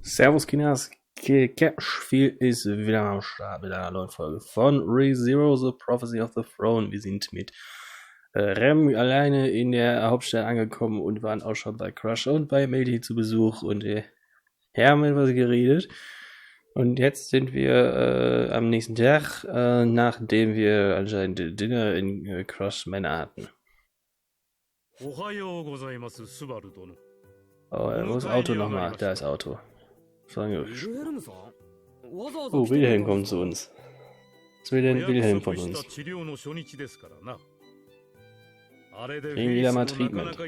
Servus Kinas, Cashfield ist wieder am Start mit einer neuen Folge von ReZero, The Prophecy of the Throne. Wir sind mit Rem alleine in der Hauptstadt angekommen und waren auch schon bei Crush und bei Melody zu Besuch und haben etwas geredet. Und jetzt sind wir am nächsten Tag, nachdem wir anscheinend Dinner in Crush Manor hatten. Oh, wo ist Auto nochmal? Da ist Auto. Oh, Wilhelm kommt zu uns. Was will denn Wilhelm von uns? Kriegen wieder mal Treatment.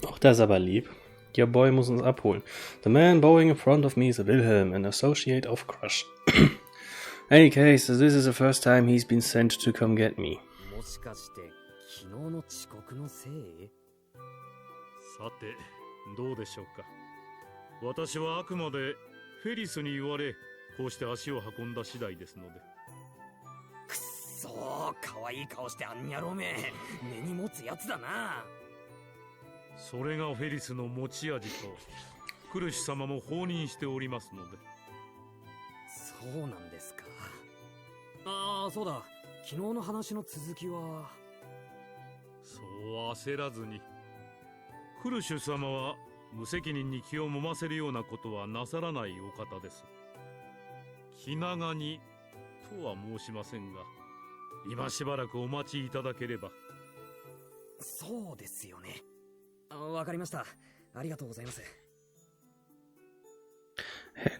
Auch das ist aber lieb. Your boy muss uns abholen. The man bowing in front of me is Wilhelm, an associate of Crush. Any case, this is the first time he's been sent to come get me. さて、どうでしょうか。私はあくまでフェリスに言われ、こうして足を運んだ次第ですので。くっそー、可愛い顔してあんにゃろめ。根に持つやつだな。それがフェリスの持ち味と、クルシュ様も放任しておりますので。そうなんですか。ああ、そうだ。昨日の話の続きは。そう焦らずに。クルシュ様は無責任に気を揉ませるようなことはなさらないお方です。気長にとは申しませんが、今しばらくお待ちいただければ。そうですよね。わかりました。ありがとうございます。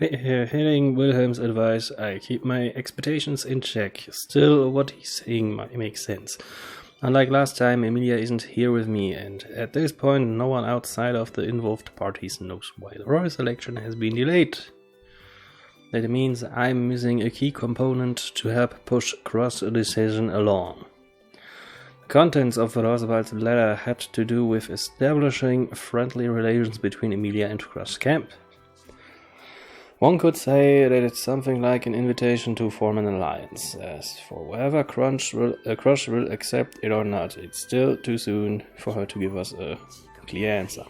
Hearing Wilhelm's advice, I keep my expectations in check. Still, what he's saying makes sense. Unlike last time, Emilia isn't here with me, and at this point, no one outside of the involved parties knows why the royal selection has been delayed. That means I'm missing a key component to help push Cross' decision along. The contents of Roosevelt's letter had to do with establishing friendly relations between Emilia and Cross' camp. One could say that it's something like an invitation to form an alliance. As for whether Crush will accept it or not, it's still too soon for her to give us a clear answer.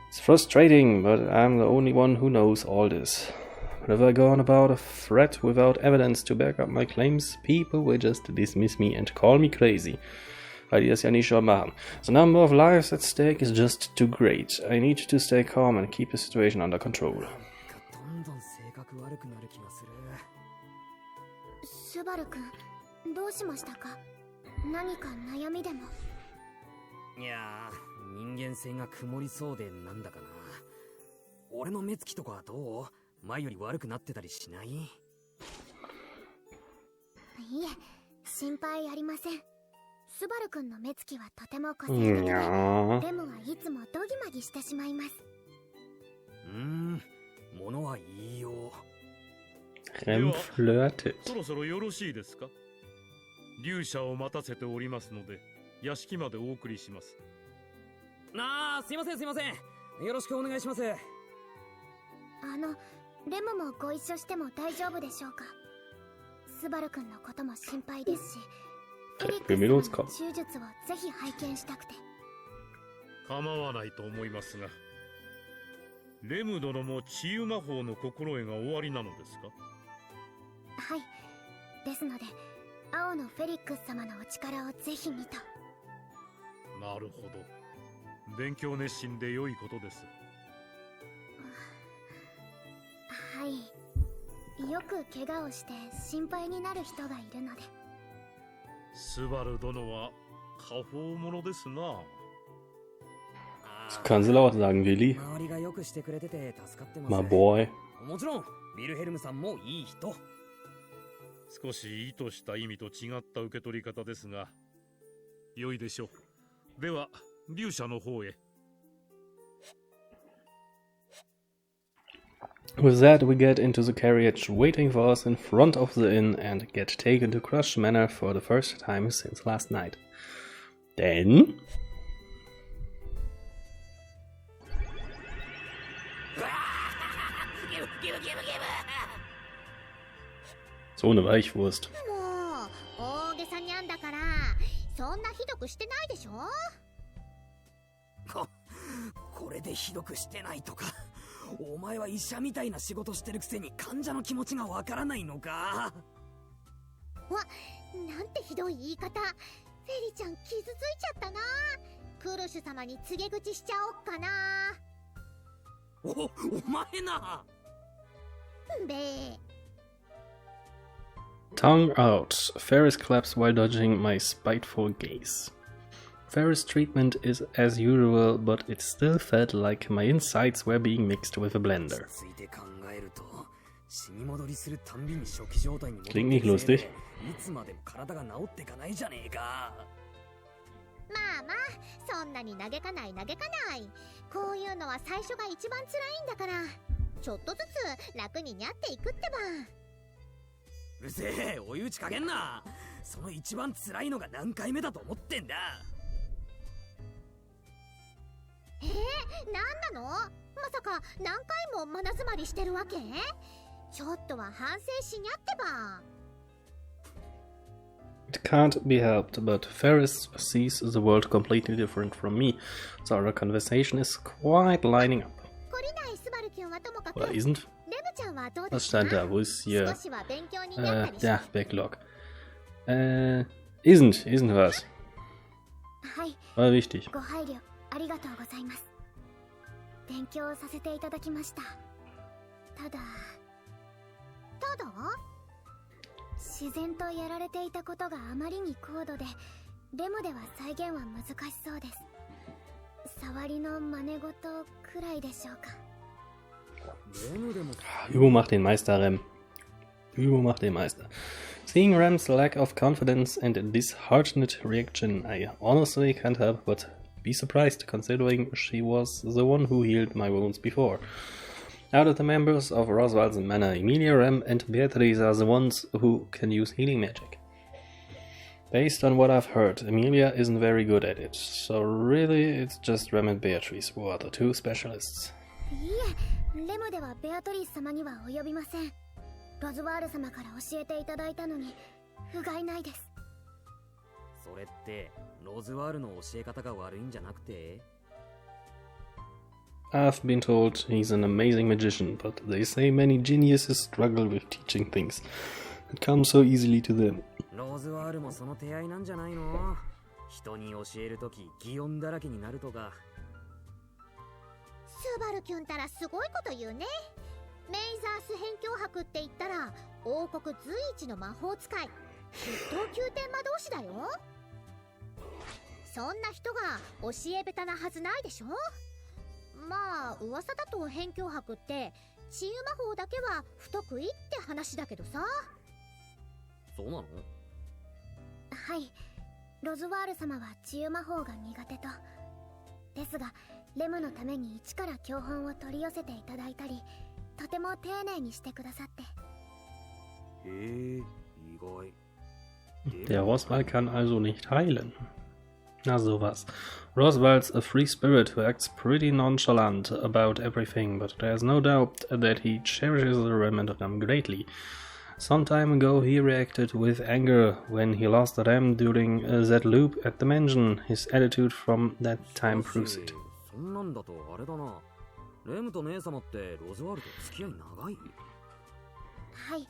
It's frustrating, but I'm the only one who knows all this. But if I go on about a threat without evidence to back up my claims, people will just dismiss me and call me crazy. Weil die das ja nicht schon machen. The number of lives at stake is just too great. I need to stay calm and keep the situation under control. Subaru-kun, どうしましたか？何か悩みでも？いやー、人間性が曇りそうでなんだかな。俺の目つきとかはどう？前より悪くなってたりしない？いえ、心配ありません。スバル君の目つきはとても個性的で、レムはいつもドギマギしてしまいます。物はいいよ。Rem flirtet. そろそろよろしいですか？龍舎を待たせておりますので、屋敷までお送りします。すいません。よろしくお願いします。レムもご一緒しても大丈夫でしょうか？スバル君のことも心配ですし。手術をぜひ拝見したくて。構わないと思いますが、レム殿も治癒魔法の心得が終わりなのですか？はい。ですので、青のフェリックス様のお力をぜひにと。なるほど。勉強熱心で良いことです。はい。よく怪我をして心配になる人がいるので。スバル殿は過方者ですな。Das kannst du laut sagen, Willi. My boy. もちろん、ヴィルヘルムさんもいい人。少し意図した意味と違った受け取り方ですが、良いでしょう。では、龍舎の方へ。With that, we get into the carriage waiting for us in front of the inn and get taken to Crush Manor for the first time since last night. Then... So eine Weichwurst. そんなひどくしてないでしょ。これでひどくしてないとか。お前は医者みたいな仕事してるくせに患者の気持ちがわからないのか。なんてひどい言い方。フェリちゃん傷ついちゃったな。クルシュ様に告げ口しちゃおっかな。お前な。べー。Tongue out. Ferris claps while dodging my spiteful gaze. Ferris' treatment is as usual, but it still felt like my insides were being mixed with a blender. Klingt nicht lustig. まあまあ、そんなに嘆かない。こういうのは最初が一番辛いんだから、ちょっとずつ楽ににゃっていくってば。うるせえ、追い打ちかけんな。その一番辛いのが何回目だと思ってんだ。なんなの？まさか何回も真詰まりしてるわけ？ちょっとは反省しにゃってば。It can't be helped, but Ferris sees the world completely different from me, so our conversation is quite lining up. Oder isn't? Was stand da? Wo ist hier? Ja, Backlog. Isn't was. War wichtig. ありがとうございます。勉強させていただきました。ただ自然とやられていたことがあまりに高度で、レムでは再現は難しそうです。触りの真似事くらいでしょうか。Übung macht den Meister, Rem. Übung macht den Meister. Seeing Rem's lack of confidence and disheartened reaction, I honestly can't help but be surprised, considering she was the one who healed my wounds before. Out of the members of Roswald's manor, Emilia, Rem, and Beatrice are the ones who can use healing magic. Based on what I've heard, Emilia isn't very good at it, so really it's just Rem and Beatrice who are the two specialists. いえ、レムではベアトリース様には及びません。ロズワール様から教えていただいたのに不甲斐ないです。それってロズワールの教え方が悪いんじゃなくて？ I've been told he's an amazing magician, but they say many geniuses struggle with teaching things that come so easily to them. ロズワールもその手合いなんじゃないの？人に教えるとき擬音だらけになるとか。スバルキュンたらすごいこと言うね。メイザース辺境博って言ったら王国随一の魔法使い、筆頭宮廷魔導士だよ。そんな人が教え下手なはずないでしょ。まあ噂だと辺境博って治癒魔法だけは不得意って話だけどさ。そうなの？はい、ロズワール様は治癒魔法が苦手と。ですがレムのために一から教本を取り寄せていただいたり、とても丁寧にしてくださって。へえ、意外。Der Roswald kann also nicht heilen. Na sowas. Roswald's a free spirit who acts pretty nonchalant about everything, but there's no doubt that he cherishes the Rem and Ram greatly. Some time ago he reacted with anger when he lost Rem during that loop at the mansion. His attitude from that time proves it. そんなんだとあれだな。レムと姉様ってロズワールと付き合い長い？はい、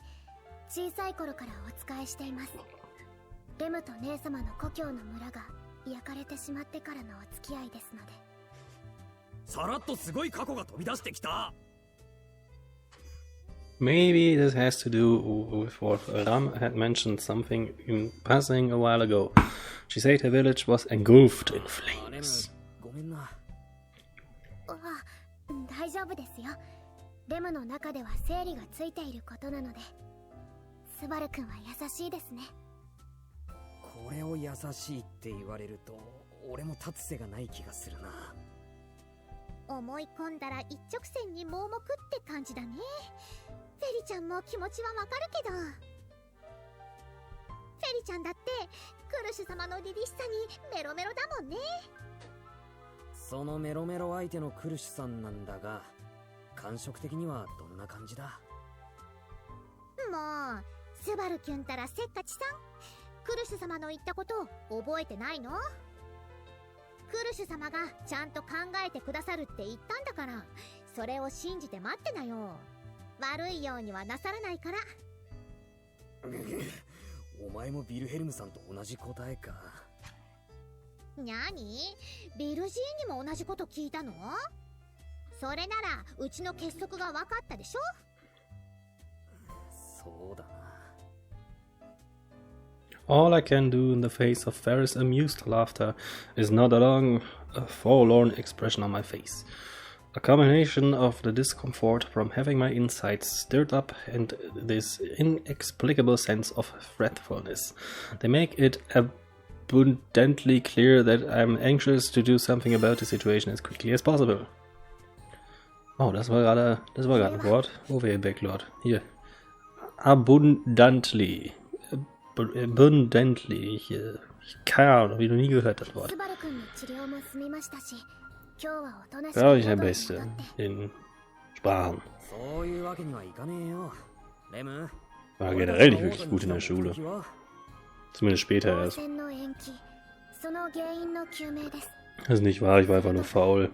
小さい頃からお仕えしています。レムと姉様の故郷の村が焼かれてしまってからのお付き合いですので。さらっとすごい過去が飛び出してきた。Maybe this has to do with what Ram had mentioned something in passing a while ago. She said her village was engulfed in flames. ごめんな。大丈夫ですよ。レムの中では整理がついていることなので。スバル君は優しいですね。これを優しいって言われると俺も立つ瀬がない気がするな。思い込んだら一直線に盲目って感じだね。フェリちゃんも気持ちはわかるけど。フェリちゃんだってクルシュ様の凛々しさにメロメロだもんね。そのメロメロ相手のクルシュさんなんだが、感触的にはどんな感じだ？もうスバルキュンたらせっかちさん、クルシュ様の言ったことを覚えてないの？クルシュ様がちゃんと考えてくださるって言ったんだから、それを信じて待ってなよ。悪いようにはなさらないから。お前もビルヘルムさんと同じ答えか。にゃに？ビルジーにも同じこと聞いたの？それならうちの結束が分かったでしょ？そうだな。All I can do in the face of Ferris' amused laughter is nod along, a forlorn expression on my face. A combination of the discomfort from having my insides stirred up and this inexplicable sense of fretfulness. They make it abundantly clear that I'm anxious to do something about the situation as quickly as possible. Oh, das war gerade ein Wort. Wo wäre Backlord? Hier. Abundantly. Abundantly. Keine Ahnung, wie du nie gehört das Wort. Ja, ich der Beste in Sprachen. War generell nicht wirklich gut in der Schule. Zumindest später erst. Das ist nicht wahr, ich war einfach nur faul.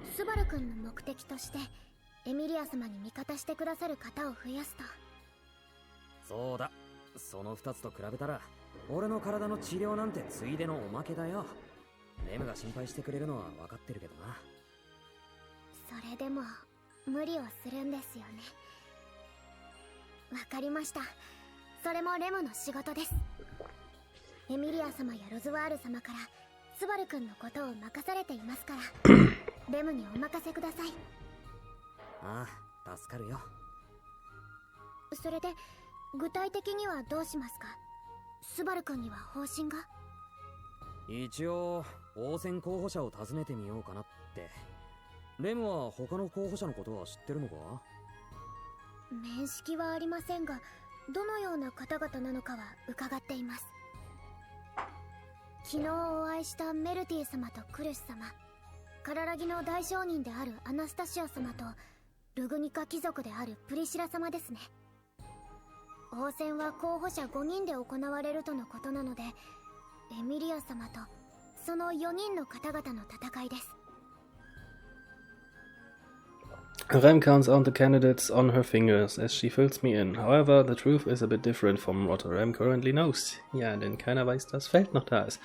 エミリア様に味方してくださる方を増やすと。そうだ。その2つと比べたら、俺の体の治療なんてついでのおまけだよ。レムが心配してくれるのは分かってるけどな。それでも無理をするんですよね。わかりました。それもレムの仕事です。エミリア様やロズワール様からスバル君のことを任されていますから、レムにお任せください。ああ、助かるよ。それで具体的にはどうしますか？スバル君には方針が？一応応戦候補者を訪ねてみようかなって。レムは他の候補者のことは知ってるのか？面識はありませんが、どのような方々なのかは伺っています。昨日お会いしたメルティ様とクルシ様、カララギの大商人であるアナスタシア様とルグニカ貴族であるプリシラ様ですね。応戦は候補者5人で行われるとのことなので、エミリア様とその4人の方々の戦いです。Rem counts on the candidates on her fingers as she fills me in. However, the truth is a bit different from what Rem currently knows. Ja, denn keiner weiß, dass Feld noch da ist.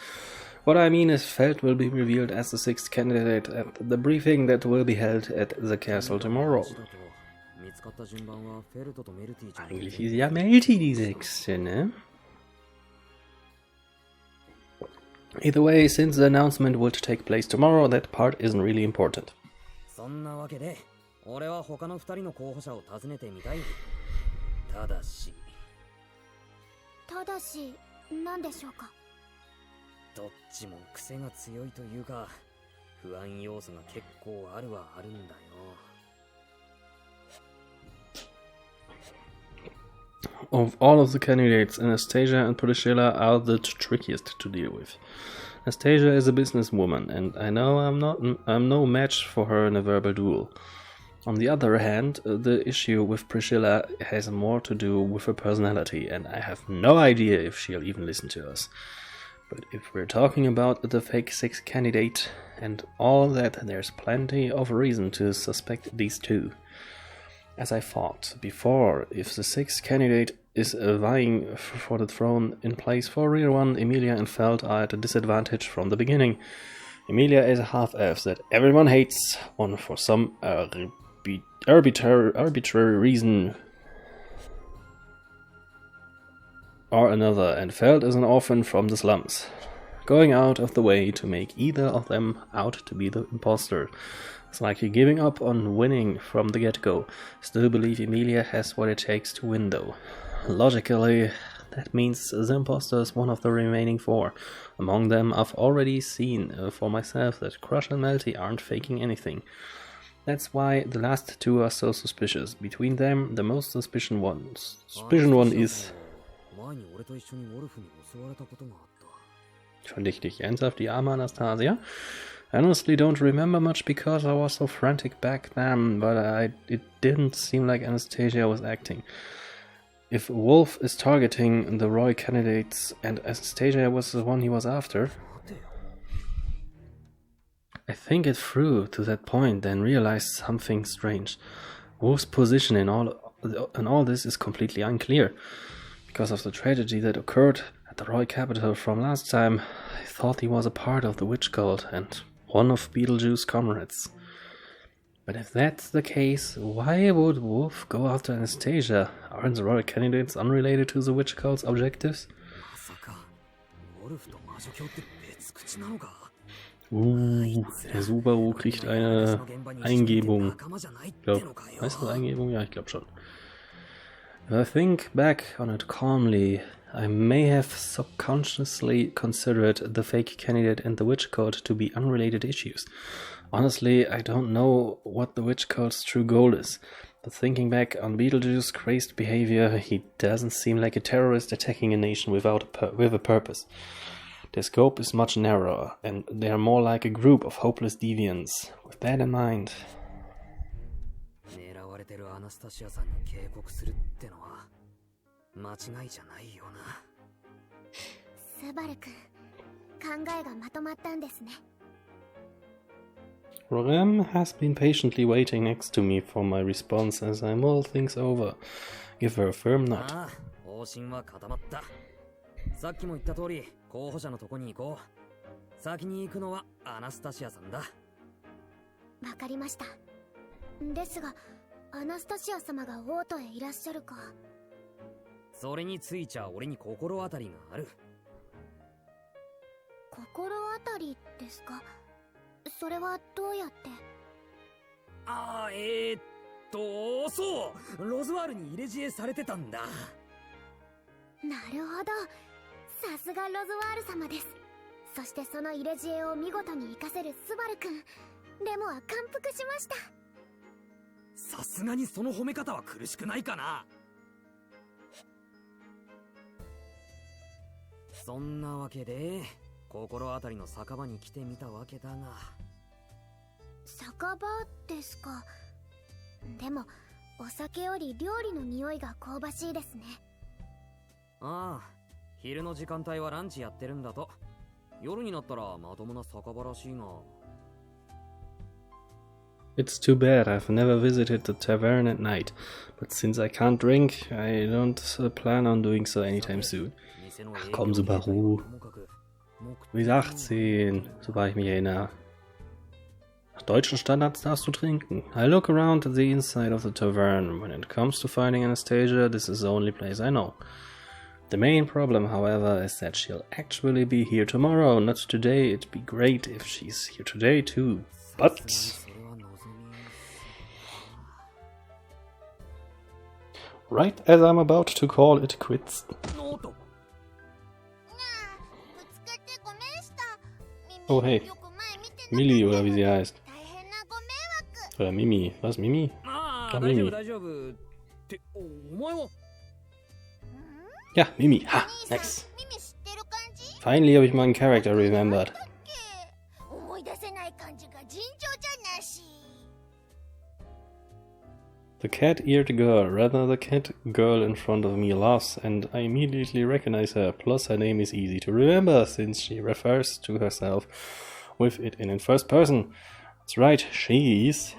What I mean is, Feld will be revealed as the sixth candidate at the briefing that will be held at the castle tomorrow. Eigentlich ist ja Melty die sechste, ne? Either way, since the announcement would take place tomorrow, that part isn't really important. そんなわけで、俺は他の2人の候補者を訪ねてみたい。ただし、何でしょうか？どっちも癖が強いというか、不安要素が結構あるはあるんだよ。Of all of the candidates, Anastasia and Priscilla are the trickiest to deal with. Anastasia is a businesswoman, and I know I'm no match for her in a verbal duel. On the other hand, the issue with Priscilla has more to do with her personality, and I have no idea if she'll even listen to us. But if we're talking about the fake sixth candidate and all that, there's plenty of reason to suspect these two. As I thought before, if the sixth candidate is vying for the throne in place for real one, Emilia and Feld are at a disadvantage from the beginning. Emilia is a half-elf that everyone hates, one for some arbitrary reason or another, and Feld is an orphan from the slums, going out of the way to make either of them out to be the imposter. It's like you're giving up on winning from the get-go. Still believe Emilia has what it takes to win, though. Logically, that means the imposter is one of the remaining four. Among them, I've already seen for myself that Crush and Melty aren't faking anything. That's why the last two are so suspicious. Between them, the most suspicious one is... Verdächtig ernsthaft, die arme Anastasia? I honestly don't remember much because I was so frantic back then, but it didn't seem like Anastasia was acting. If Wolf is targeting the Roy candidates and Anastasia was the one he was after, I think it through to that point, then realized something strange. Wolf's position in all this is completely unclear. Because of the tragedy that occurred at the Roy capital from last time, I thought he was a part of the witch cult and one of Beetlejuice's comrades. But if that's the case, why would Wolf go after Anastasia? Aren't the Roy candidates unrelated to the witch cult's objectives? Der Subaru kriegt eine Eingebung. Heißt das Eingebung? Ja, ich glaube schon. If I think back on it calmly, I may have subconsciously considered the fake candidate and the witch cult to be unrelated issues. Honestly, I don't know what the witch cult's true goal is. But thinking back on Beetlejuice's crazed behavior, he doesn't seem like a terrorist attacking a nation with a purpose. Their scope is much narrower, and they are more like a group of hopeless deviants. With that in mind... Rem has been patiently waiting next to me for my response as I mull things over. Give her a firm nod. さっきも言った通り、候補者のとこに行こう。先に行くのはアナスタシアさんだ。わかりました。ですが、アナスタシア様が王都へいらっしゃるか。それについちゃ俺に心当たりがある。心当たりですか？それはどうやって？そう、ロズワールに入れ知恵されてたんだ。なるほど。さすがロズワール様です。そしてその入れ知恵を見事に活かせるスバル君。レモは感服しました。さすがにその褒め方は苦しくないかな。そんなわけで心当たりの酒場に来てみたわけだが。酒場ですか。でもお酒より料理の匂いが香ばしいですね。ああ、昼の時間帯はランチやってるんだと。夜になったらまともな酒場らしいが。It's too bad I've never visited the tavern at night, but since I can't drink, I don't plan on doing so anytime soon. Ach komm, Subaru. Du bist 18, soweit ich mich erinnere. Nach deutschen Standards darfst du trinken. I look around at the inside of the tavern. When it comes to finding Anastasia, this is the only place I know. The main problem, however, is that she'll actually be here tomorrow, not today. It'd be great if she's here today too. But... right as I'm about to call it quits. Oh hey, Millie oder wie sie heißt. Oder Mimi. Was, Mimi? Ah, Mimi. Ja, Mimi. Ha, nice. Finally habe ich mal einen Character remembered. The cat-eared girl, rather the cat girl in front of me laughs, and I immediately recognize her, plus her name is easy to remember, since she refers to herself with it in first person. That's right, she's...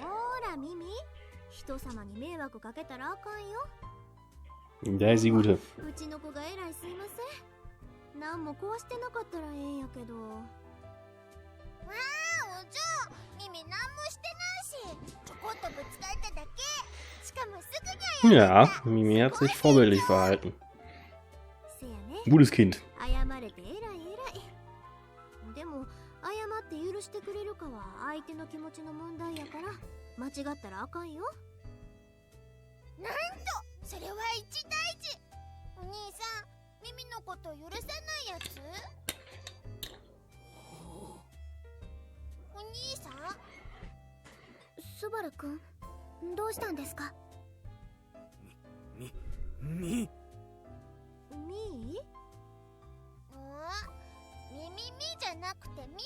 Der ist die Gute. Ja, Mimi hat sich vorbildlich verhalten. Gutes Kind. Subaru-kun, どうしたんですか？みじゃなくてミミ。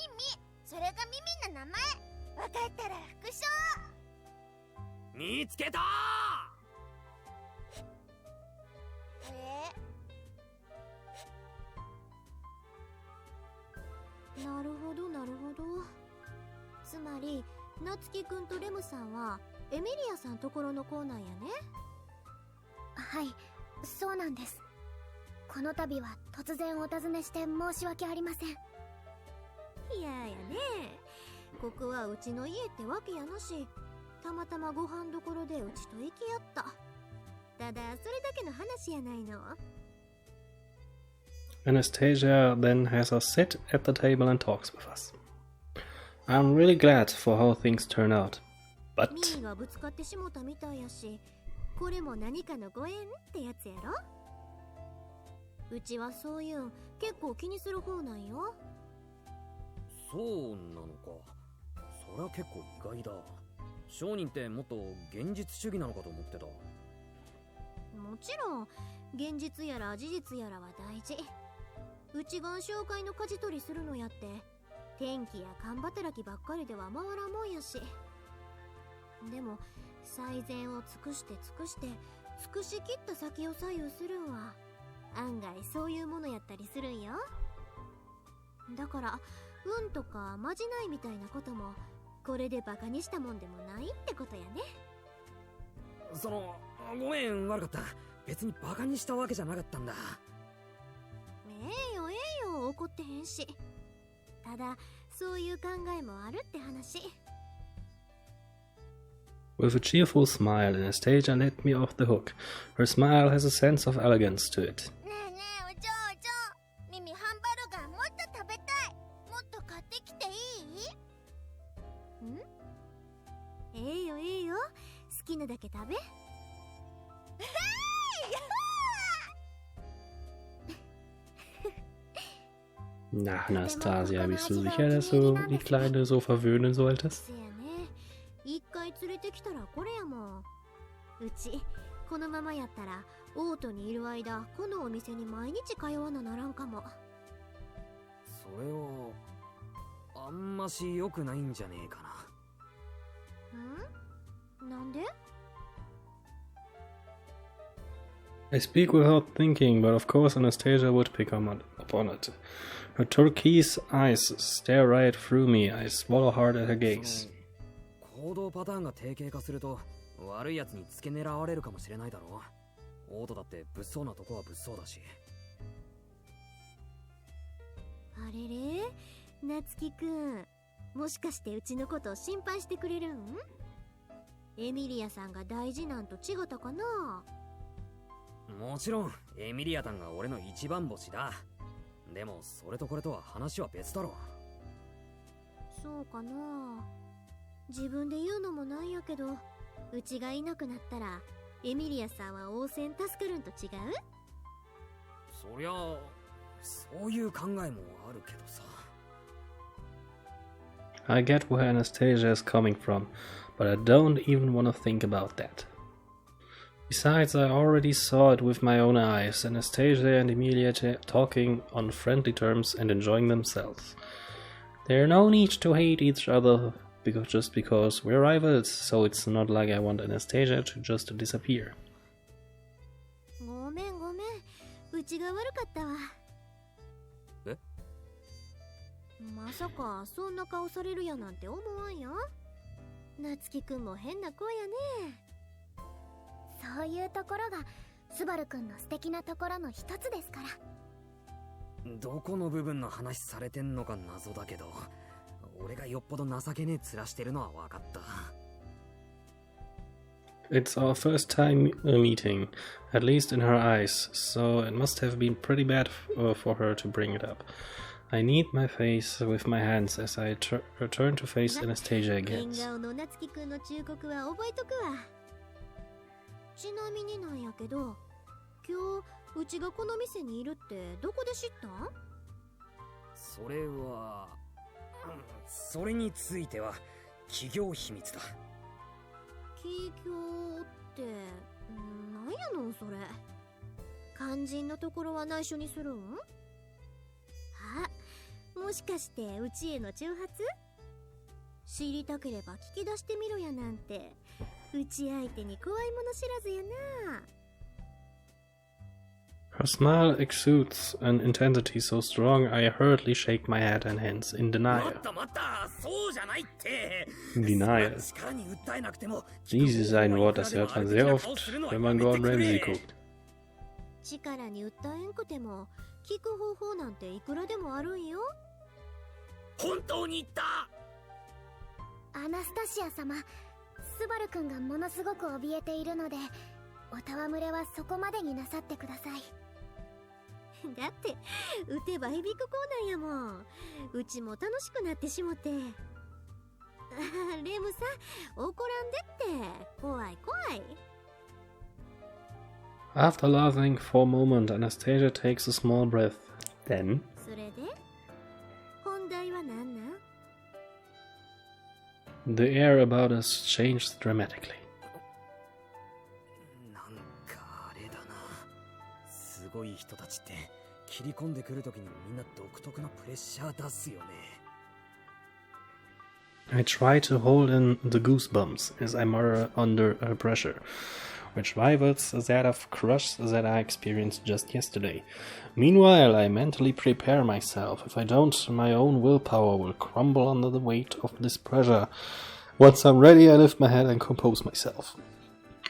それがミミの名前。わかったら復唱。見つけたなるほどなるほど。つまり夏希くんとレムさんはエミリアさんところの子なんやね。はい、そうなんです。この度は突然お尋ねして申し訳ありません。いややね、ここはうちの家ってわけやなし、たまたまご飯どころでうちと行き合った。ただそれだけの話やないの。Anastasia then has us sit at the table and talks with us. I'm really glad for how things turn out. ミ But ーがぶつかってしもたみたいやし、これも何かのご縁ってやつやろ。うちはそういうん結構気にする方なんよ。そうなのか。そりゃ結構意外だ。商人ってもっと現実主義なのかと思ってた。もちろん現実やら事実やらは大事。うちが紹介の舵取りするのやって、天気や勘働きばっかりでは回らんもんやし。でも最善を尽くして尽くして尽くしきった先を左右するんは案外そういうものやったりするんよ。だから運とかまじないみたいなこともこれでバカにしたもんでもないってことやね。ごめん、悪かった。別にバカにしたわけじゃなかったんだ。ええよ怒ってへんし。ただそういう考えもあるって話。with a cheerful smile, Anastasia let me off the hook. Her smile has a sense of elegance to it. ねえねえ、お嬢お嬢、ミミハンバルガーもっと食べたい。もっと買ってきていい？ええよ好きなだけ食べ。Na, Anastasia, bist du sicher, dass du die Kleine so verwöhnen solltest? せやね、一回連れてきたらこれやもん。うちこのままやったらオートにいる間このお店に毎日通わなならんかも。それはあんまし良くないんじゃねえかな。なんで？ I speak without thinking, but of course Anastasia would pick up on it. Her turquoise eyes stare right through me. I swallow hard at her gaze. 行動パターンが定型化すると悪いやつに付け狙われるかもしれないだろう。オートだって物騒なとこは物騒だし。あれれ、夏希くん、もしかしてうちのことを心配してくれるん？エミリアさんが大事なんと違ったかな？もちろんエミリアタンが俺の一番星だ。でもそれとこれとは話は別だろ。そうかな。自分で言うのもなんやけど、うちがいなくなったらエミリアさんは応戦助かるんと違う？そりゃそういう考えもあるけどさ。I get where Anastasia is coming from, but I don't even want to think about that. Besides, I already saw it with my own eyes, Anastasia and Emilia talking on friendly terms and enjoying themselves. There's no need to hate each other just because we're rivals, so it's not like I want Anastasia to just disappear. ごめん、うちが悪かったわ。え？まさかそんな顔されるやなんて思わんよ。夏希くんも変な子やね。そういうところがスバルくんの素敵なところの一つですから。どこの部分の話されてんのか謎だけど、俺がよっぽど情けねえ面してるのは分かった。It's our first time meeting, at least in her eyes, so it must have been pretty bad for her to bring it up. I knead my face with my hands as I turn to face Anastasia 変 again. 顔の夏希くんの忠告は覚えとくわ。ちなみになんやけど、今日うちがこの店にいるってどこで知ったん？それは、それについては企業秘密だ。企業ってなんやのそれ。肝心のところは内緒にするん？あ、もしかしてうちへの挑発？知りたければ聞き出してみろやなんて、うち相手に怖いもの知らずやな。Her smile exudes an intensity so strong I hurriedly shake my head and hands in denial. Denial. Dies ist ein Wort, das hört man sehr oft, wenn man Gordon Ramsay guckt. 力に訴えんくても聞く方法なんていくらでもあるんよ。本当に言った。アナスタシア様、スバル君がものすごく怯えているので、お戯れはそこまでになさってください。だって打てば響くコーナーやもん。うちも楽しくなってしもて。レムさん、怒らんでって。怖い怖い。After laughing for a moment, Anastasia takes a small breath. Then, それで本題は何なん？ the air about us changed dramatically. なんかあれだな。すごい人たちって切り込んでくるときにみんな独特なプレッシャー出すよね。I try to hold in the goosebumps as I mutter under pressure, which rivals that of crush that I experienced just yesterday. Meanwhile, I mentally prepare myself. If I don't, my own willpower will crumble under the weight of this pressure. Once I'm ready, I lift my head and compose myself.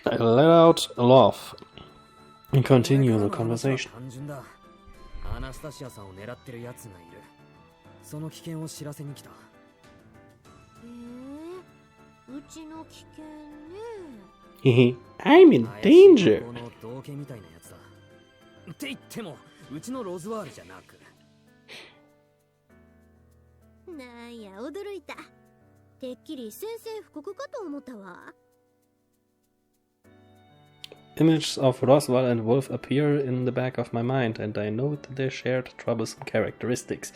I let out a laugh and continue the conversation. アナスタシアさんを狙ってるやつがいる。その危険を知らせに来た。うちの危険ね。I'm in danger. この道化みたいなやつだ。って言っても、うちのロズワールじゃなく。なんや驚いた。てっきり宣戦布告かと思ったわ。Images of Roswell and Wolf appear in the back of my mind, and I note their shared troublesome characteristics.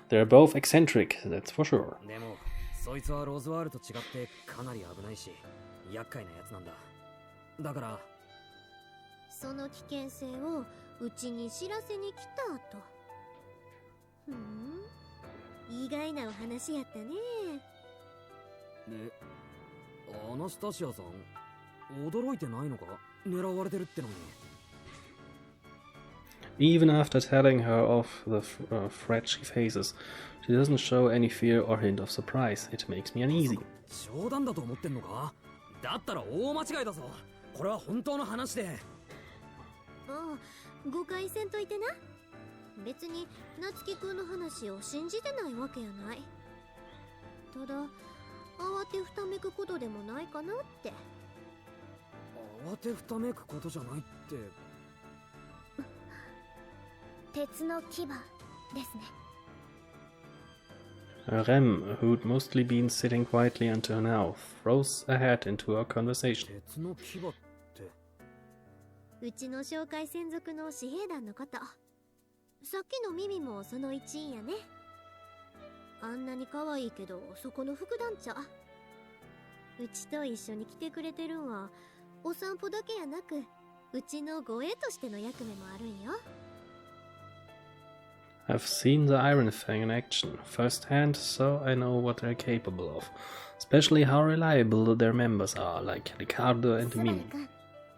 They're both eccentric, that's for sure. でも、そいつはロズワールと違ってかなり危ないし、厄介なやつなんだ。だから、その危険性をうちに知らせに来たと。意外なお話やったね。アナスタシアさん、驚いてないのか？狙われてるってのに。Even after telling her of the threat she faces, she doesn't show any fear or hint of surprise. It makes me uneasy. 冗談だと思ってんのか？だったら大間違いだぞ。これは本当の話で。誤解せんといてな。別に夏希くんの話を信じてないわけやない。ただ慌てふためくことでもないかなって。慌てふためくことじゃないって。鉄の牙ですね。Rem, who'd mostly been sitting quietly until now, throws a head into our conversation. 鉄の牙って。うちの紹介専属の私兵団のこと。さっきのミミもその一員やね。あんなに可愛いけどそこの副団長。うちと一緒に来てくれてるんはお散歩だけやなく、うちの護衛としての役目もあるんよ。I've seen the Iron Fang in action firsthand, so I know what they're capable of, especially how reliable their members are, like Ricardo and Mimi.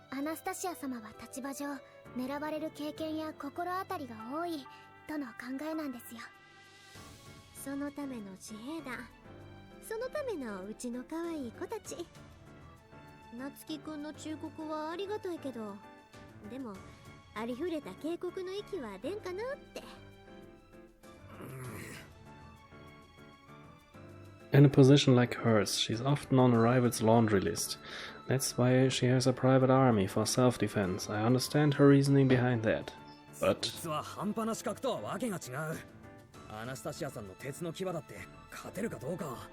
アナスタシア様は立場上狙われる経験や心当たりが多いとの考えなんですよ。そのための自衛団、そのためのうちの可愛い子たち。夏希くんの忠告はありがたいけど、でもありふれた警告の息は出んかなって。In a position like hers, she's often on a rival's laundry list. That's why she has a private army for self-defense. I understand her reasoning behind that. But 実は半端な資格とはわけが違う。アナスタシアさんの鉄の牙だって勝てるかどうか。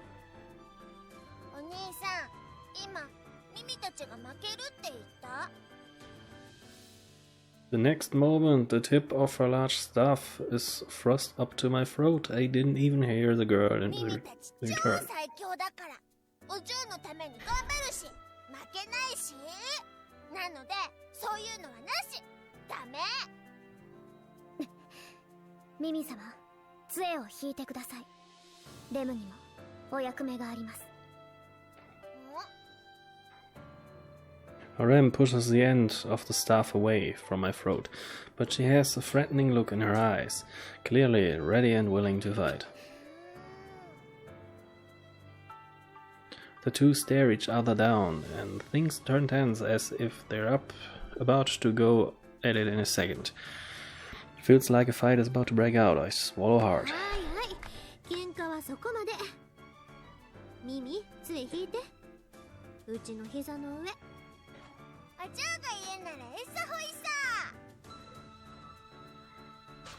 お兄さん、今ミミたちが負けるって言った？ the next moment, the tip of her large staff is thrust up to my throat. I didn't even hear the girl in ミミたち超 return. 最強だから、お嬢のために頑張るし、負けないし。なのでそういうのはなし。ダメ。ミミ様、杖を引いてください。レムにもお役目があります。Rem pushes the end of the staff away from my throat, but she has a threatening look in her eyes, clearly ready and willing to fight. The two stare each other down, and things turn tense as if they're about to go at it in a second. It feels like a fight is about to break out. I swallow hard. はいはい喧嘩はそこまで。耳杖引いて。うちの膝の上。お嬢が言うなら餌ほいさ。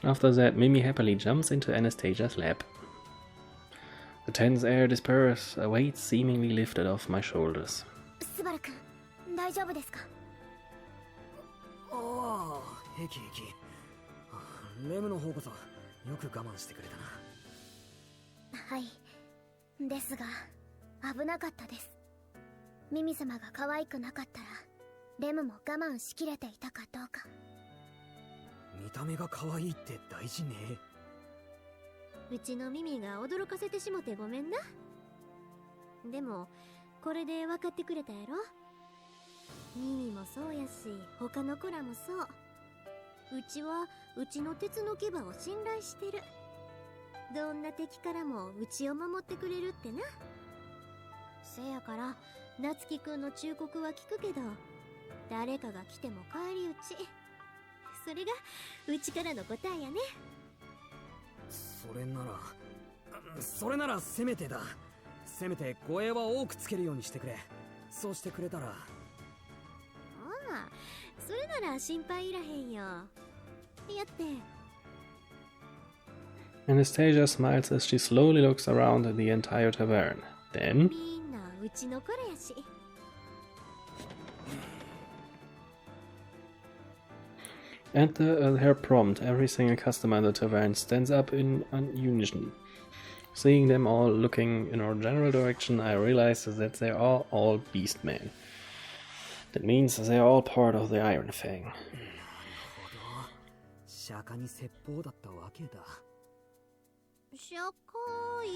After that, Mimi happily jumps into Anastasia's lap. The tense air disperses, a weight seemingly lifted off my shoulders. スバル君、大丈夫ですか？ああ、平気平気。レムの方こそよく我慢してくれたな。はい。ですが、危なかったです。ミミ様が可愛くなかったら、レムも我慢しきれていたかどうか。見た目が可愛いって大事ね。うちのミミが驚かせてしもてごめんな。でもこれで分かってくれたやろ。ミミもそうやし他の子らもそう。うちはうちの鉄の牙を信頼してる。どんな敵からもうちを守ってくれるってな。せやから夏希くんの忠告は聞くけど、誰かが来ても返り討ち。それがうちからの答えやね。それならせめてだ。せめて護衛は多くつけるようにしてくれ。そうしてくれたら。ああ、それなら心配いらへんよ。やって。Anastasia smiles as she slowly looks around at the entire tavern. Then, みんなうちの子らやし。at her prompt, every single customer in the tavern stands up in unison. Seeing them all looking in our general direction, I realize that they are all beastmen. That means they are all part of the Iron Fang. なるほど。釈迦に説法だったわけだ。釈迦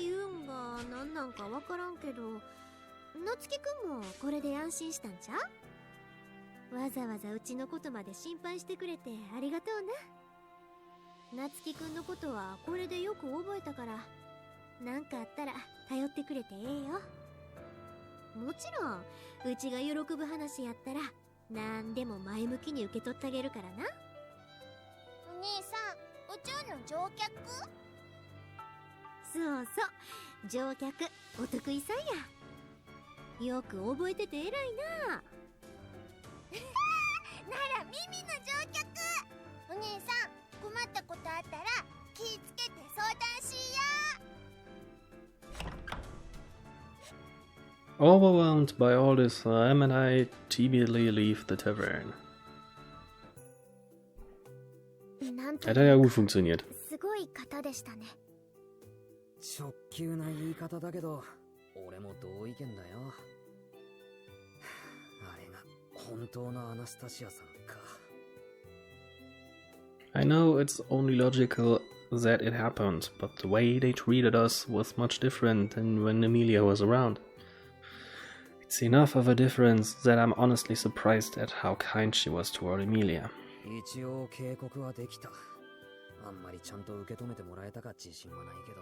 言うんが何なんかわからんけど、夏希くんもこれで安心したんちゃう？わざわざうちのことまで心配してくれてありがとうな。夏希くんのことはこれでよく覚えたから、なんかあったら頼ってくれてええよ。もちろんうちが喜ぶ話やったら何でも前向きに受け取ってあげるからな。お兄さん、お嬢の乗客？そうそう、乗客お得意さんや。よく覚えてて偉いな。なら耳の乗客。お兄さん、困ったことあったら気ぃつけて相談しよう。 Overwhelmed by all this, Rem and I timidly leave the tavern. なんと Hat ja gut funktioniert. すごい方でしたね。直球な言い方だけど、俺も同意見だよ。あれが本当のアナスタシアさんか。I know it's only logical that it happened, but the way they treated us was much different than when Emilia was around. It's enough of a difference that I'm honestly surprised at how kind she was toward Emilia. 一応警告はできた。あんまりちゃんと受け止めてもらえたか自信はないけど。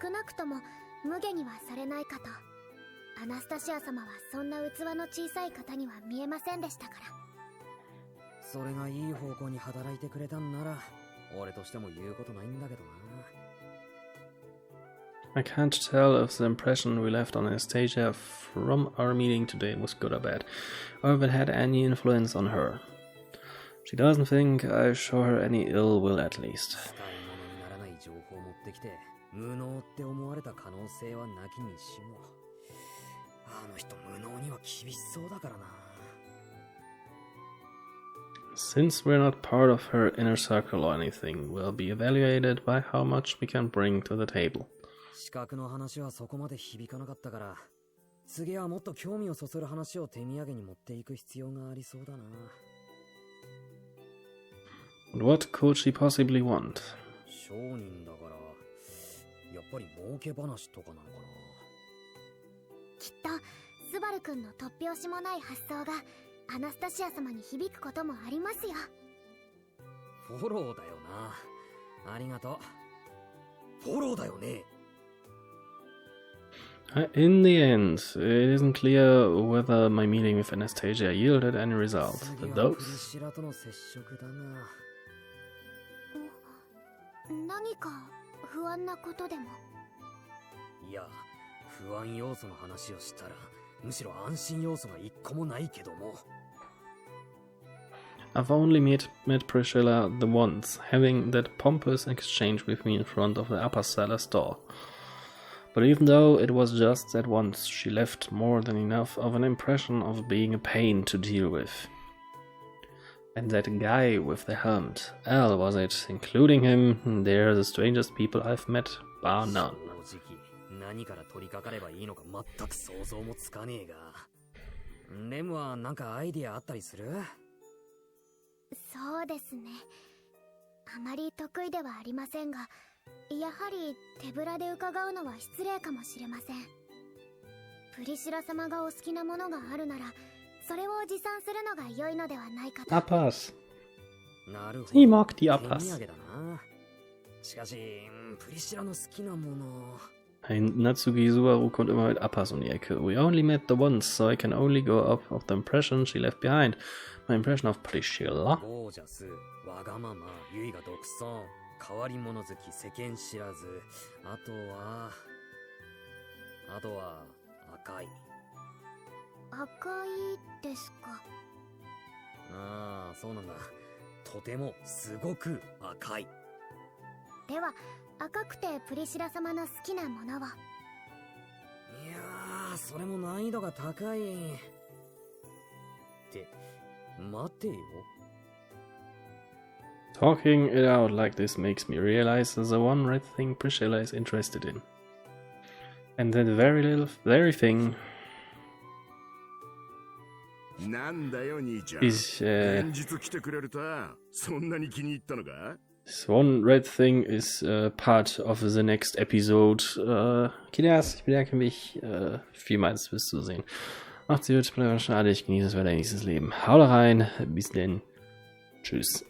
少なくとも無下にはされないかと。アナスタシア様はそんな器の小さい方には見えませんでしたから。それがいい方向に働いてくれたんなら、俺としても言うことないんだけどな。I can't tell if the impression we left on Anastasia from our meeting today was good or bad, or if it had any influence on her. She doesn't think I show her any ill will at least. 使い物にならない情報を持ってきて、無能って思われた可能性はなきにしも。あの人無能には厳しそうだからな。Since we're not part of her inner circle or anything, we'll be evaluated by how much we can bring to the table. 資格の話はそこまで響かなかったから、次はもっと興味をそそる話を手土産に持っていく必要がありそうだな。But what could she possibly want? 商人だから、やっぱり儲け話とかなのかな。きっとスバル君の突拍子もない発想がアナスタシア様に響くこともありますよ。フォローだよな。ありがとう。フォローだよね。In the end, it isn't clear whether my meeting with Anastasia yielded any result. 次 But はプ those リシラとの接触だな。何か不安なことでも？いや、不安要素の話をしたらむしろ安心要素が一個もないけども。I've only met Priscilla the once, having that pompous exchange with me in front of the upper cellar store. But even though it was just that once, she left more than enough of an impression of being a pain to deal with. And that guy with the helmet, Al was it, including him, they're the strangest people I've met, bar none. 正直何から取り掛かればいいのか全く想像もつかねえが。レムはなんかアイディアあったりする？そうですね。あまり得意ではありませんが、やはり手ぶらで伺うのは失礼かもしれません。プリシラ様がお好きなものがあるなら、それを持参するのが良いのではないかと。Appas. なるほど。 Sie mag die 手 Appas. 土産だな。しかし、プリシラの好きなもの。Ein Natsuki Subaru kommt immer mit Appas um die Ecke. We only met the once, so I can only go off of the impression she left behind. My impression of Priscilla. ゴージャス、わがまま、ゆいが独尊、変わり者好き、世間知らず。あとは、赤い。赤いですか。ああ、そうなんだ。とても、すごく赤い。では、赤くてプリシラ様の好きなものを。いやー、それも難易度が高い。って、待てよ。Talking it out like this makes me realize the one red thing Priscilla is interested in. And that very thing なんだよ兄ちゃん。 is, 現実来てくれるとそんなに気に入ったのか？ this one red thing is part of the next episode. Kinas, ich bedanke mich vielmals fürs Zusehen. Macht's gut, bleibt schade, ich genieße es weiter nächstes Leben. Haut rein, bis denn. Tschüss.